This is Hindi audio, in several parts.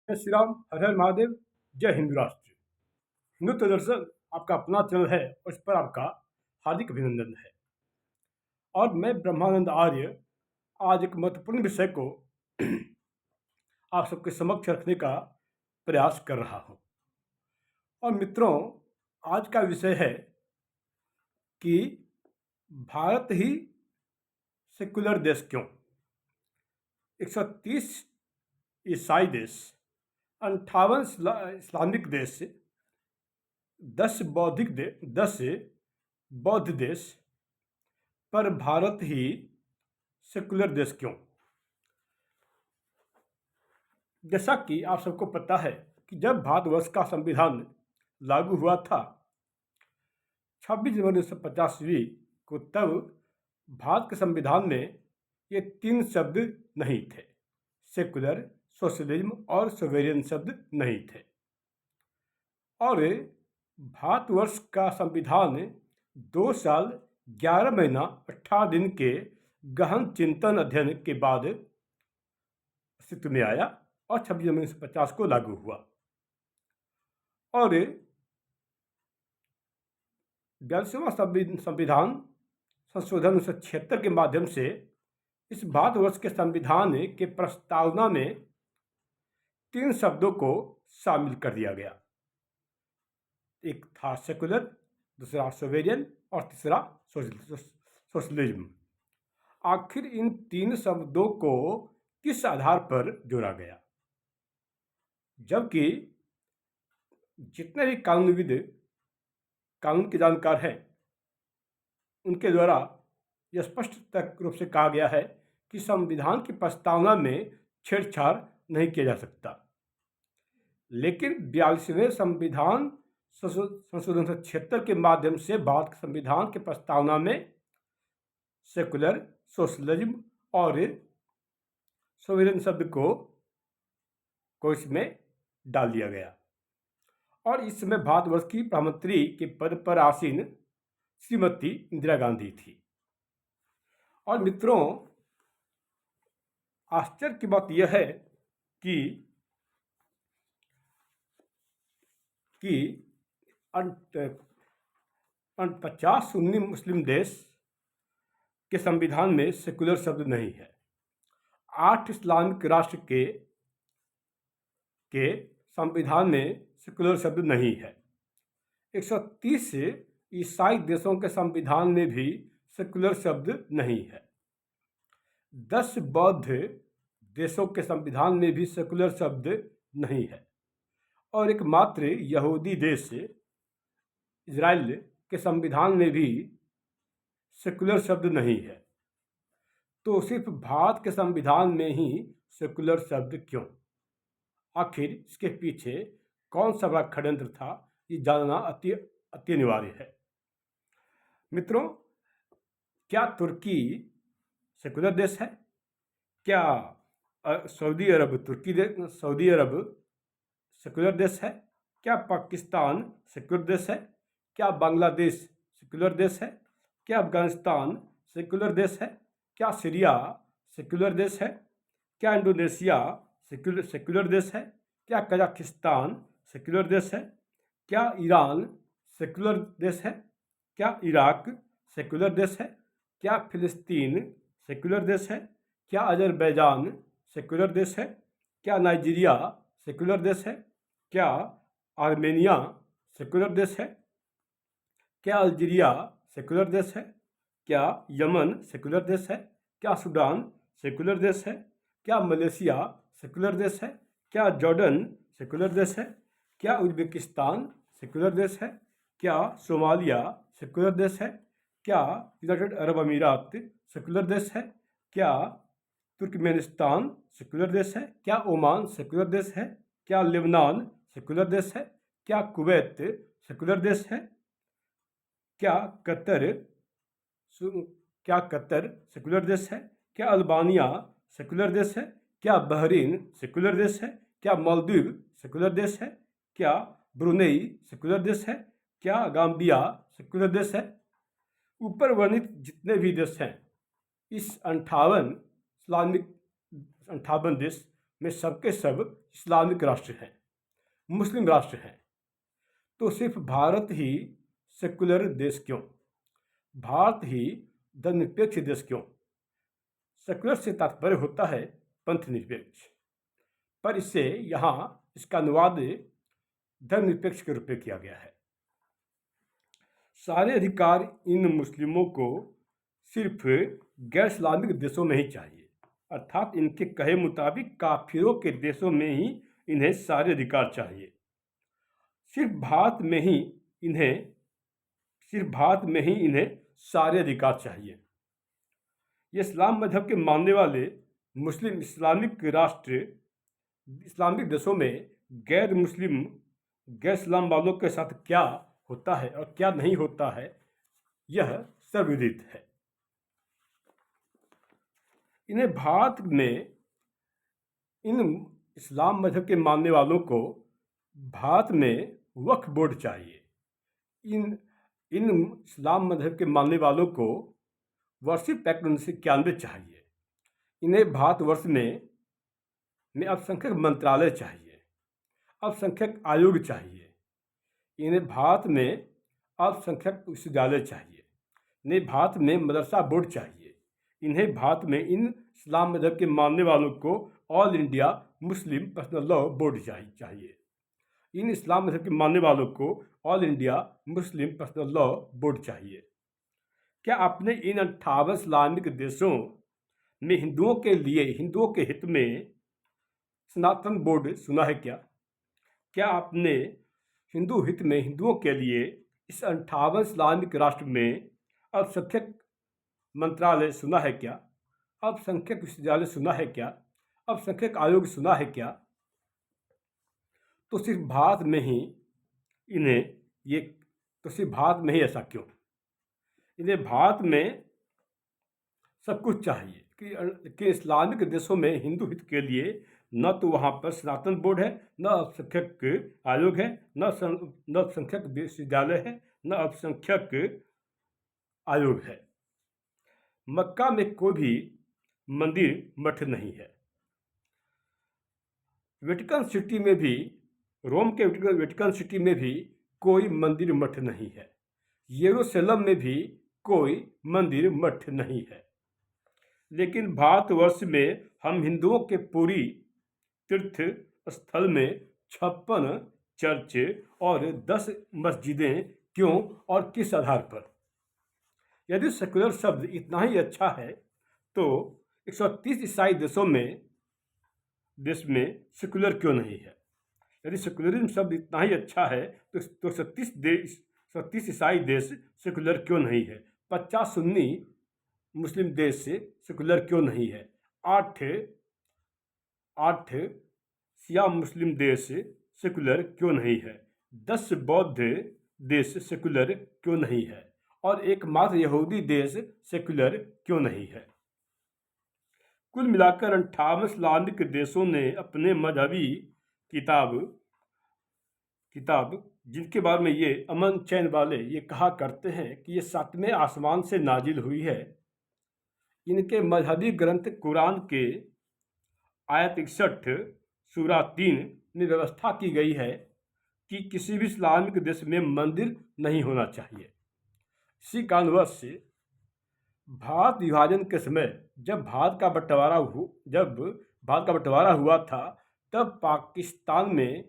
जय श्री राम, हर हर महादेव, जय हिंदू राष्ट्र। हिंदुत्व दर्शन आपका अपना चैनल है, उस पर आपका हार्दिक अभिनंदन है। और मैं ब्रह्मानंद आर्य आज एक महत्वपूर्ण विषय को आप सबके समक्ष रखने का प्रयास कर रहा हूँ। और मित्रों, आज का विषय है कि भारत ही सेकुलर देश क्यों। 130 ईसाई देश, 58 इस्लामिक देश, 10 बौद्ध देश, पर भारत ही सेकुलर देश क्यों। जैसा कि आप सबको पता है कि जब भारतवर्ष का संविधान लागू हुआ था 26 जनवरी 1950 को, तब भारत के संविधान में ये 3 शब्द नहीं थे। सेकुलर, सोशलिज्म और सोवेरियन शब्द नहीं थे। और भारतवर्ष का संविधान 2 साल 11 महीना 18 दिन के गहन चिंतन अध्ययन के बाद अस्तित्व में आया और 26 जनवरी 1950 को लागू हुआ। और 42वां संविधान संशोधन 1976 के माध्यम से इस भारतवर्ष के संविधान के प्रस्तावना में 3 शब्दों को शामिल कर दिया गया। एक था सेकुलर, दूसरा सोवेरियन और तीसरा सोशलिज्म। आखिर इन 3 शब्दों को किस आधार पर जोड़ा गया? जबकि जितने भी कानूनविद, कानून के जानकार हैं, उनके द्वारा यह स्पष्ट रूप से कहा गया है कि संविधान की प्रस्तावना में छेड़छाड़ नहीं किया जा सकता। लेकिन 42वें संविधान संशोधन 1976 के माध्यम से भारत के संविधान के प्रस्तावना में सेकुलर, सोशलिज्म और सोवेरियन शब्द को इसमें डाल दिया गया। और इस समय भारतवर्ष की प्रधानमंत्री के पद पर आसीन श्रीमती इंदिरा गांधी थी। और मित्रों, आश्चर्य की बात यह है कि 50 सुन्नी मुस्लिम देश के संविधान में सेकुलर शब्द नहीं है। 8 इस्लामिक राष्ट्र के संविधान में सेकुलर शब्द नहीं है। 130 ईसाई देशों के संविधान में भी सेकुलर शब्द नहीं है। 10 बौद्ध देशों के संविधान में भी सेकुलर शब्द नहीं है। और एकमात्र यहूदी देश इजराइल के संविधान में भी सेकुलर शब्द नहीं है। तो सिर्फ भारत के संविधान में ही सेकुलर शब्द क्यों? आखिर इसके पीछे कौन सा बड़ा षड्यंत्र था, ये जानना अति अनिवार्य है। मित्रों, क्या तुर्की सेकुलर देश है? क्या सऊदी अरब सेकुलर देश है? क्या पाकिस्तान सेकुलर देश है? क्या बांग्लादेश सेकुलर देश है? क्या अफगानिस्तान सेकुलर देश है? क्या सीरिया सेकुलर देश है? क्या इंडोनेशिया सेकुलर देश है? क्या कजाकिस्तान सेकुलर देश है? क्या ईरान सेकुलर देश है? क्या इराक सेकुलर देश है? क्या फिलिस्तीन सेकुलर देश है? क्या अजरबैजान सेकुलर देश है? क्या नाइजीरिया सेकुलर देश है? क्या आर्मेनिया सेकुलर देश है? क्या अल्जीरिया सेकुलर देश है? क्या यमन सेकुलर देश है? क्या सूडान सेकुलर देश है? क्या मलेशिया सेकुलर देश है? क्या जॉर्डन सेकुलर देश है? क्या उज्बेकिस्तान सेकुलर देश है? क्या सोमालिया सेकुलर देश है? क्या यूनाइटेड अरब अमीरात सेकुलर देश है? क्या तुर्कमेनिस्तान सेकुलर देश है? क्या ओमान सेकुलर देश है? क्या लेबनान सेकुलर देश है? क्या कुवैत सेकुलर देश है? क्या कतर सेकुलर देश है? क्या अल्बानिया सेकुलर देश है? क्या बहरीन सेकुलर देश है? क्या मालदीव सेकुलर देश है? क्या ब्रुनेई सेकुलर देश है? क्या गाम्बिया सेकुलर देश है? ऊपर वर्णित जितने भी देश हैं, इस 58 देश में सबके सब इस्लामिक राष्ट्र हैं, मुस्लिम राष्ट्र हैं, तो सिर्फ भारत ही सेकुलर देश क्यों? भारत ही धर्मनिरपेक्ष देश क्यों? सेकुलर से तात्पर्य होता है पंथ निरपेक्ष, पर इससे यहाँ इसका अनुवाद धर्मनिरपेक्ष के रूप में किया गया है। सारे अधिकार इन मुस्लिमों को सिर्फ गैर इस्लामिक देशों में ही चाहिए, अर्थात इनके कहे मुताबिक काफिरों के देशों में ही इन्हें सारे अधिकार चाहिए। सिर्फ भारत में ही इन्हें सारे अधिकार चाहिए। ये इस्लाम मजहब के मानने वाले मुस्लिम इस्लामिक देशों में गैर इस्लाम वालों के साथ क्या होता है और क्या नहीं होता है, यह सर्वविदित है। इन्हें भारत में इन इस्लाम मजहब के मानने वालों को भारत में वक्फ बोर्ड चाहिए। इन इस्लाम मजहब के मानने वालों को वार्षिक पैक्ट 1991 चाहिए। इन्हें भारतवर्ष में अल्पसंख्यक मंत्रालय चाहिए, अल्पसंख्यक आयोग चाहिए। इन्हें भारत में अल्पसंख्यक विश्वविद्यालय चाहिए। इन्हें भारत में मदरसा बोर्ड चाहिए। इन्हें भारत में इन इस्लाम मजहब के मानने वालों को all India Muslim personal law board चाहिए। इन इस्लाम मजहब के मानने वालों को all India Muslim personal law board चाहिए। क्या आपने इन 58 इस्लामिक देशों में हिंदुओं के हित में सनातन बोर्ड सुना है क्या? क्या आपने हिंदू हित में हिंदुओं के लिए इस 58 इस्लामिक राष्ट्र में अल्पसंख्यक मंत्रालय सुना है क्या? अल्पसंख्यक विश्वविद्यालय सुना है क्या? अल्पसंख्यक आयोग सुना है क्या? तो सिर्फ भारत में ही ऐसा क्यों? इन्हें भारत में सब कुछ चाहिए कि इस्लामिक देशों में हिंदू हित के लिए न तो वहाँ पर सनातन बोर्ड है, न अल्पसंख्यक आयोग है, न अल्पसंख्यक विश्वविद्यालय है, न अल्पसंख्यक आयोग है। मक्का में कोई भी मंदिर मठ नहीं है। वेटिकन सिटी में भी, रोम के वेटिकन सिटी में भी कोई मंदिर मठ नहीं है। यरूशलेम में भी कोई मंदिर मठ नहीं है। लेकिन भारतवर्ष में हम हिंदुओं के पूरी तीर्थ स्थल में 56 चर्च और 10 मस्जिदें क्यों और किस आधार पर? यदि सेकुलर शब्द इतना ही अच्छा है तो 130 ईसाई देश में सेकुलर क्यों नहीं है? यदि सेकुलरिज्म शब्द इतना ही अच्छा है तो 37 ईसाई देश सेकुलर क्यों नहीं है? 50 सुन्नी मुस्लिम देश से सेकुलर क्यों नहीं है? 8 शिया मुस्लिम देश सेकुलर क्यों नहीं है? 10 बौद्ध देश सेकुलर क्यों नहीं है? और एकमात्र यहूदी देश सेकुलर क्यों नहीं है? कुल मिलाकर 58 इस्लामिक देशों ने अपने मजहबी किताब जिनके बारे में ये अमन चैन वाले ये कहा करते हैं कि ये 7वें आसमान से नाजिल हुई है, इनके मजहबी ग्रंथ कुरान के आयत 61 सूरा 3 में व्यवस्था की गई है कि किसी भी इस्लामिक देश में मंदिर नहीं होना चाहिए। इसी कारणवश भारत विभाजन के समय जब भारत का बंटवारा हुआ था तब पाकिस्तान में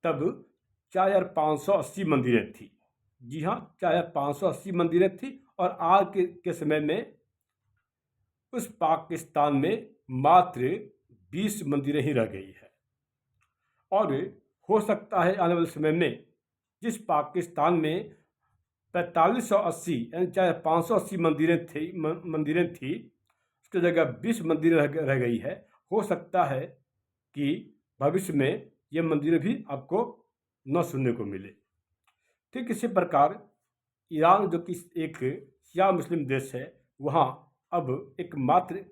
4580 मंदिरें थी। जी हाँ, 4580 मंदिरें थी और आज के समय में उस पाकिस्तान में मात्र 20 मंदिरें ही रह गई है। और हो सकता है आने वाले समय में जिस पाकिस्तान में 4580 यानी 580 मंदिरें थी उसकी जगह 20 मंदिरें रह गई है। हो सकता है कि भविष्य में ये मंदिरें भी आपको न सुनने को मिले। ठीक इसी प्रकार ईरान जो कि एक शिया मुस्लिम देश है, वहाँ अब एक मात्र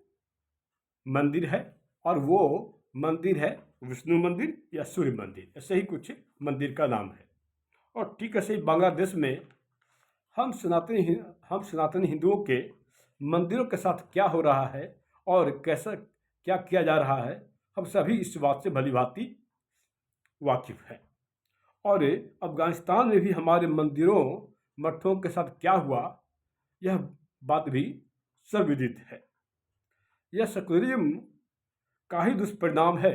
मंदिर है और वो मंदिर है विष्णु मंदिर या सूर्य मंदिर, ऐसे ही कुछ मंदिर का नाम है। और ठीक ऐसे ही बांग्लादेश में हम सनातनी हिंदुओं के मंदिरों के साथ क्या हो रहा है और क्या किया जा रहा है, हम सभी इस बात से भलीभांति वाकिफ हैं। और अफगानिस्तान में भी हमारे मंदिरों मठों के साथ क्या हुआ, यह बात भी सर्वविदित है। यह सेकुलरिज्म का ही दुष्परिणाम है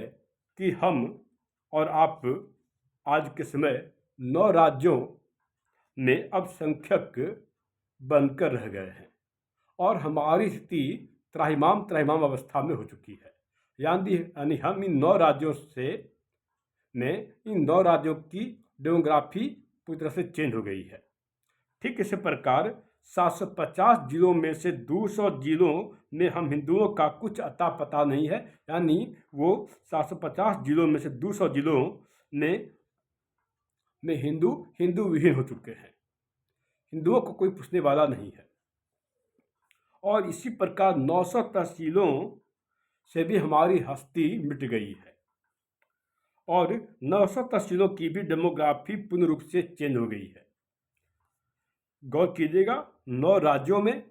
कि हम और आप आज के समय 9 राज्यों में अल्पसंख्यक बनकर रह गए हैं और हमारी स्थिति त्राहिमाम अवस्था में हो चुकी है। यानी हम इन 9 राज्यों की डेमोग्राफी पूरी तरह से चेंज हो गई है। ठीक इसी प्रकार 750 जिलों में से 200 जिलों में हम हिंदुओं का कुछ अता पता नहीं है, यानी वो 750 जिलों में से 200 जिलों में हिंदू विहीन हो चुके हैं। हिंदुओं को कोई पूछने वाला नहीं है। और इसी प्रकार 900 तहसीलों से भी हमारी हस्ती मिट गई है और 900 तहसीलों की भी डेमोग्राफी पूर्ण रूप से चेंज हो गई है। गौर कीजिएगा, 9 राज्यों में,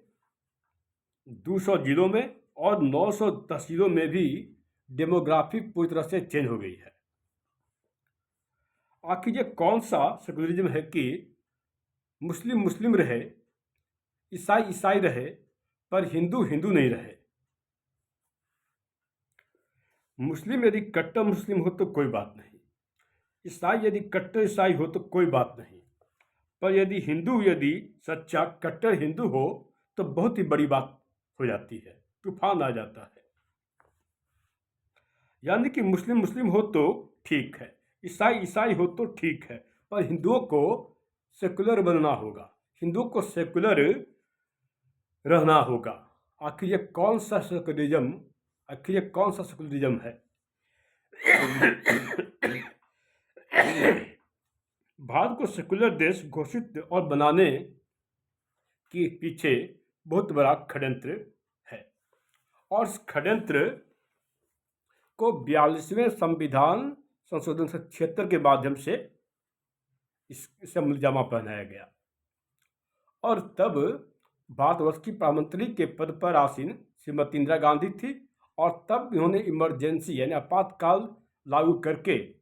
200 जिलों में और 900 तहसीलों में भी डेमोग्राफी पूरी तरह से चेंज हो गई है। आखिर ये कौन सा सेकुलरिज्म है कि मुस्लिम रहे, ईसाई रहे, पर हिंदू नहीं रहे। मुस्लिम यदि कट्टर मुस्लिम हो तो कोई बात नहीं, ईसाई यदि कट्टर ईसाई हो तो कोई बात नहीं, पर यदि सच्चा कट्टर हिंदू हो तो बहुत ही बड़ी बात हो जाती है, तूफान आ जाता है। यानी कि मुस्लिम हो तो ठीक है, ईसाई हो तो ठीक है, पर हिंदुओं को सेकुलर बनना होगा, हिंदुओं को सेकुलर रहना होगा। आखिर ये कौन सा सेकुलरिज्म है? भारत को सेकुलर देश घोषित और बनाने के पीछे बहुत बड़ा षड्यंत्र है और इस षड्यंत्र को 42वें संविधान संशोधन 76 के माध्यम से इसे अमलजामा पहनाया गया। और तब भारतवर्ष की प्रधानमंत्री के पद पर आसीन श्रीमती इंदिरा गांधी थी और तब उन्होंने इमरजेंसी यानी आपातकाल लागू करके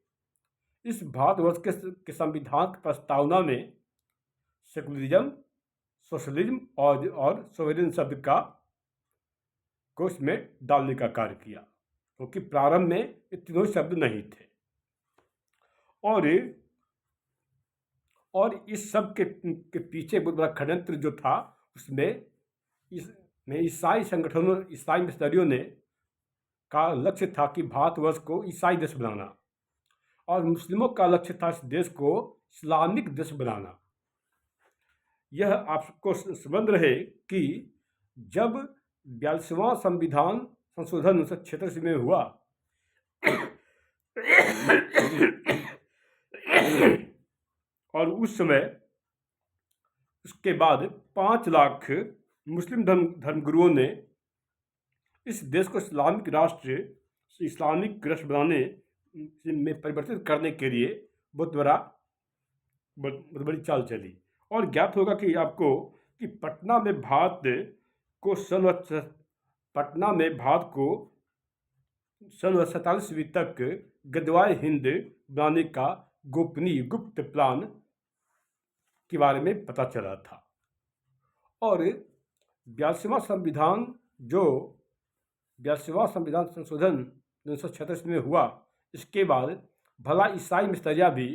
इस भारतवर्ष के संविधान की प्रस्तावना में सेकुलरिज्म, सोशलिज्म और सोवरेन शब्द को इसमें डालने का कार्य किया, क्योंकि प्रारंभ में ये तीनों शब्द नहीं थे। और इस सब के पीछे बहुत बड़ा षड्यंत्र जो था, उसमें ईसाई संगठनों, ईसाई मिशनरियों ने का लक्ष्य था कि भारतवर्ष को ईसाई देश बनाना और मुस्लिमों का लक्ष्य था इस देश को इस्लामिक देश बनाना। यह आपको संबंध रहे कि जब 42वां संविधान संशोधन 1976 में हुआ और उस समय उसके बाद 5 लाख मुस्लिम धर्मगुरुओं ने इस देश को इस्लामिक राष्ट्र बनाने में परिवर्तित करने के लिए बहुत बड़ी चाल चली। और ज्ञात होगा कि आपको कि पटना में भारत को सन 1947 ईस्वी तक गद्वाए हिंद बनाने का गुप्त प्लान के बारे में पता चला था। और 42वां संविधान संशोधन 1936 में हुआ, इसके बाद भला ईसाई मिशनरियाँ भी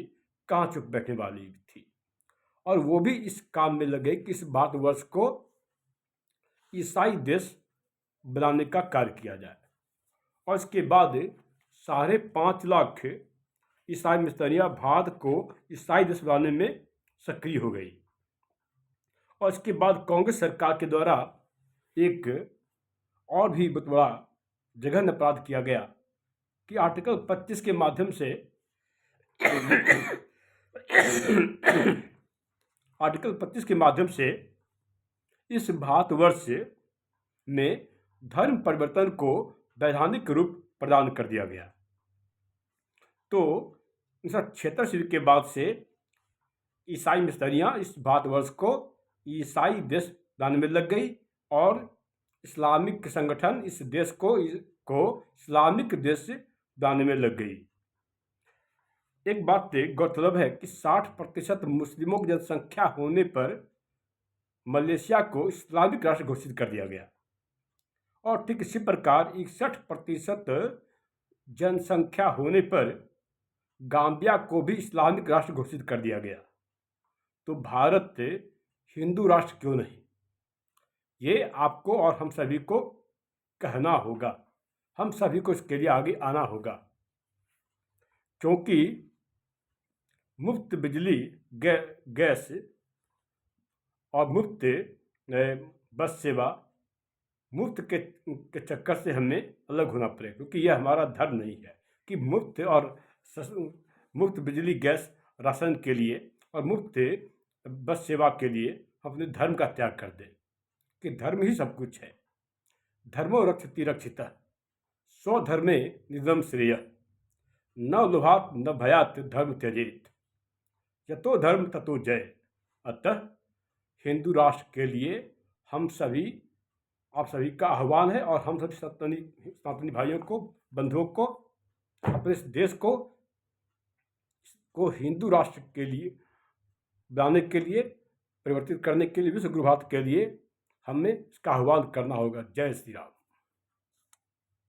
कहाँ चुप बैठने वाली थी और वो भी इस काम में लगे कि इस भारतवर्ष को ईसाई देश बनाने का कार्य किया जाए। और इसके बाद 5.5 लाख ईसाई मिशनरियाँ भारत को ईसाई देश बनाने में सक्रिय हो गई। और इसके बाद कांग्रेस सरकार के द्वारा एक और भी बहुत बड़ा जघन्य अपराध किया गया कि आर्टिकल 25 के माध्यम से इस भारतवर्ष में धर्म परिवर्तन को वैधानिक रूप प्रदान कर दिया गया। तो 1976 ईस्वी के बाद से ईसाई मिशनरियाँ इस भारतवर्ष को ईसाई देश बनाने में लग गई और इस्लामिक संगठन इस देश को इस्लामिक देश बनाने में लग गई। एक बात गौरतलब है कि 60% मुस्लिमों की जनसंख्या होने पर मलेशिया को इस्लामिक राष्ट्र घोषित कर दिया गया, और ठीक इसी प्रकार 61% जनसंख्या होने पर गाम्बिया को भी इस्लामिक राष्ट्र घोषित कर दिया गया। तो भारत हिंदू राष्ट्र क्यों नहीं, ये आपको और हम सभी को कहना होगा, हम सभी को इसके लिए आगे आना होगा। क्योंकि मुफ्त बिजली, गैस और मुफ्त बस सेवा, मुफ्त के चक्कर से हमें अलग होना पड़ेगा, क्योंकि यह हमारा धर्म नहीं है कि मुफ्त बिजली, गैस, राशन के लिए और मुफ्त बस सेवा के लिए हम अपने धर्म का त्याग कर दें, कि धर्म ही सब कुछ है। धर्मो रक्षति रक्षितः, स्वधर्मे निधनम श्रेयः, न लोभात् न भयात् धर्म त्यजेत, यतो धर्म ततो जय। अतः हिंदू राष्ट्र के लिए हम सभी, आप सभी का आह्वान है, और हम सभी सनातनी भाइयों को, बंधुओं को, अपने इस देश को हिंदू राष्ट्र के लिए बनाने के लिए, परिवर्तित करने के लिए, विश्व गुरु भारत के लिए हमें इसका आह्वान करना होगा। जय श्री राम।